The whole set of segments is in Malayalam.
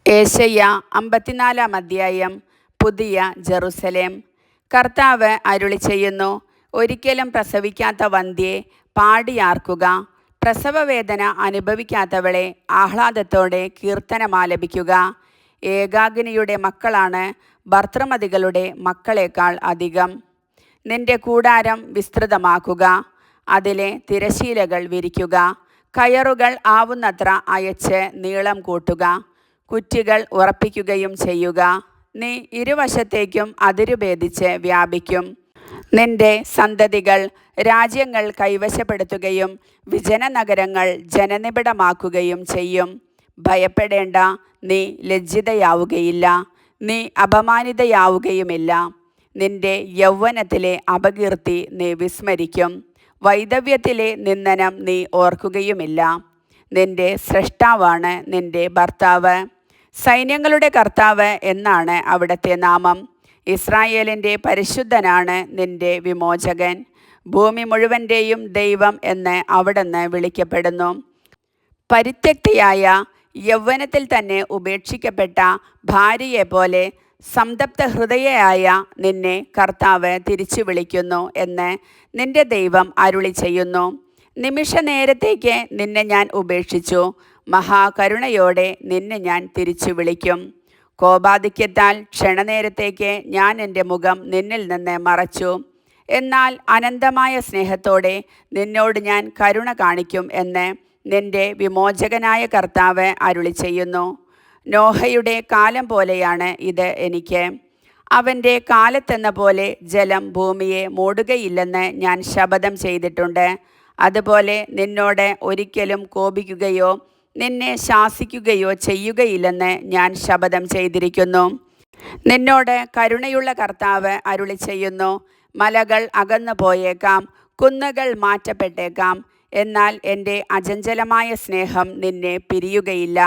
ഏശയ്യ 54 അധ്യായം. പുതിയ ജെറുസലേം. കർത്താവ് അരുളി ചെയ്യുന്നു, ഒരിക്കലും പ്രസവിക്കാത്ത വന്ധ്യേ, പാടിയാർക്കുക. പ്രസവവേദന അനുഭവിക്കാത്തവളെ, ആഹ്ലാദത്തോടെ കീർത്തനമാലപിക്കുക. ഏകാകിനിയുടെ മക്കളാണ് ഭർതൃമതികളുടെ മക്കളേക്കാൾ അധികം. നിന്റെ കൂടാരം വിസ്തൃതമാക്കുക, അതിലെ തിരശീലകൾ വിരിക്കുക. കയറുകൾ ആവുന്നത്ര അയച്ച് നീളം കൂട്ടുക, കുറ്റികൾ ഉറപ്പിക്കുകയും ചെയ്യുക. നീ ഇരുവശത്തേക്കും അതിരുഭേദിച്ച് വ്യാപിക്കും. നിന്റെ സന്തതികൾ രാജ്യങ്ങൾ കൈവശപ്പെടുത്തുകയും വിജനനഗരങ്ങൾ ജനനിബിഡമാക്കുകയും ചെയ്യും. ഭയപ്പെടേണ്ട, നീ ലജ്ജിതയാവുകയില്ല, നീ അപമാനിതയാവുകയുമില്ല. നിന്റെ യൗവനത്തിലെ അപകീർത്തി നീ വിസ്മരിക്കും, വൈധവ്യത്തിലെ നിന്ദനം നീ ഓർക്കുകയുമില്ല. നിന്റെ സ്രഷ്ടാവാണ് നിന്റെ ഭർത്താവ്, സൈന്യങ്ങളുടെ കർത്താവ് എന്നാണ് അവിടുത്തെ നാമം. ഇസ്രായേലിൻ്റെ പരിശുദ്ധനാണ് നിന്റെ വിമോചകൻ. ഭൂമി മുഴുവൻ്റെയും ദൈവം എന്ന് അവിടുന്ന് വിളിക്കപ്പെടുന്നു. പരിത്യക്തയായ യൗവനത്തിൽ തന്നെ ഉപേക്ഷിക്കപ്പെട്ട ഭാര്യയെപ്പോലെ സംതപ്ത ഹൃദയയായ നിന്നെ കർത്താവ് തിരിച്ചു വിളിക്കുന്നു എന്ന് നിന്റെ ദൈവം അരുളി ചെയ്യുന്നു. നിമിഷ നേരത്തേക്ക് നിന്നെ ഞാൻ ഉപേക്ഷിച്ചു, മഹാകരുണയോടെ നിന്നെ ഞാൻ തിരിച്ചു വിളിക്കും. കോപാധിക്യത്താൽ ക്ഷണനേരത്തേക്ക് ഞാൻ എൻ്റെ മുഖം നിന്നിൽ നിന്ന് മറച്ചു, എന്നാൽ അനന്തമായ സ്നേഹത്തോടെ നിന്നോട് ഞാൻ കരുണ കാണിക്കും എന്ന് നിന്റെ വിമോചകനായ കർത്താവ് അരുളി ചെയ്യുന്നു. നോഹയുടെ കാലം പോലെയാണ് ഇത് എനിക്ക്. അവൻ്റെ കാലത്തെന്ന പോലെ ജലം ഭൂമിയെ മൂടുകയില്ലെന്ന് ഞാൻ ശപഥം ചെയ്തിട്ടുണ്ട്. അതുപോലെ നിന്നോട് ഒരിക്കലും കോപിക്കുകയോ നിന്നെ ശാസിക്കുകയോ ചെയ്യുകയില്ലെന്ന് ഞാൻ ശപഥം ചെയ്തിരിക്കുന്നു. നിന്നോട് കരുണയുള്ള കർത്താവ് അരുളി ചെയ്യുന്നു, മലകൾ അകന്നു പോയേക്കാം, കുന്നുകൾ മാറ്റപ്പെട്ടേക്കാം, എന്നാൽ എൻ്റെ അചഞ്ചലമായ സ്നേഹം നിന്നെ പിരിയുകയില്ല,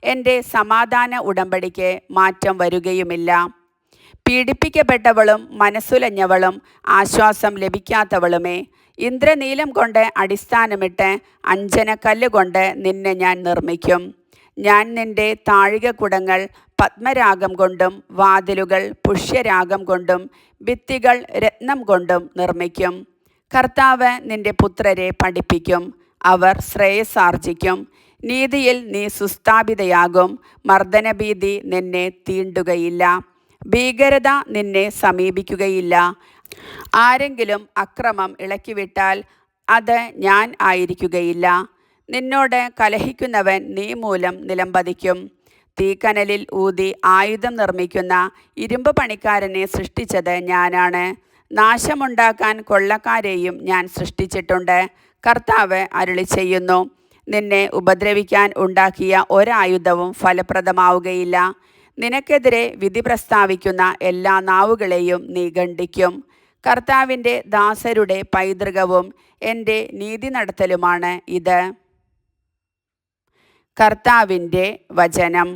എൻ്റെ സമാധാന ഉടമ്പടിക്ക് മാറ്റം വരുകയുമില്ല. പീഡിപ്പിക്കപ്പെട്ടവളും മനസ്സുലഞ്ഞവളും ആശ്വാസം ലഭിക്കാത്തവളുമേ, ഇന്ദ്രനീലം കൊണ്ട് അടിസ്ഥാനമിട്ട് അഞ്ജനക്കല്ലുകൊണ്ട് നിന്നെ ഞാൻ നിർമ്മിക്കും. ഞാൻ നിന്റെ താഴികക്കുടങ്ങൾ പത്മരാഗം കൊണ്ടും വാതിലുകൾ പുഷ്യരാഗം കൊണ്ടും ഭിത്തികൾ രത്നം കൊണ്ടും നിർമ്മിക്കും. കർത്താവ് നിന്റെ പുത്രരെ പഠിപ്പിക്കും, അവർ ശ്രേയസ്സാർജിക്കും. നീതിയിൽ നീ സുസ്ഥാപിതയാകും, മർദ്ദനഭീതി നിന്നെ തീണ്ടുകയില്ല, ഭീകരത നിന്നെ സമീപിക്കുകയില്ല. ആരെങ്കിലും അക്രമം ഇളക്കിവിട്ടാൽ അത് ഞാൻ ആയിരിക്കുകയില്ല. നിന്നോട് കലഹിക്കുന്നവൻ നീ മൂലം നിലംപതിക്കും. തീക്കനലിൽ ഊതി ആയുധം നിർമ്മിക്കുന്ന ഇരുമ്പ് പണിക്കാരനെ സൃഷ്ടിച്ചത് ഞാനാണ്. നാശമുണ്ടാക്കാൻ കൊള്ളക്കാരെയും ഞാൻ സൃഷ്ടിച്ചിട്ടുണ്ട്. കർത്താവ് അരുളി ചെയ്യുന്നു, നിന്നെ ഉപദ്രവിക്കാൻ ഉണ്ടാക്കിയ ഒരായുധവും ഫലപ്രദമാവുകയില്ല. നിനക്കെതിരെ വിധി പ്രസ്താവിക്കുന്ന എല്ലാ നാവുകളെയും നീ ഖണ്ഡിക്കും. കർത്താവിൻ്റെ ദാസരുടെ പൈതൃകവും എൻ്റെ നീതി നടത്തലുമാണ് ഇത്. കർത്താവിൻ്റെ വചനം.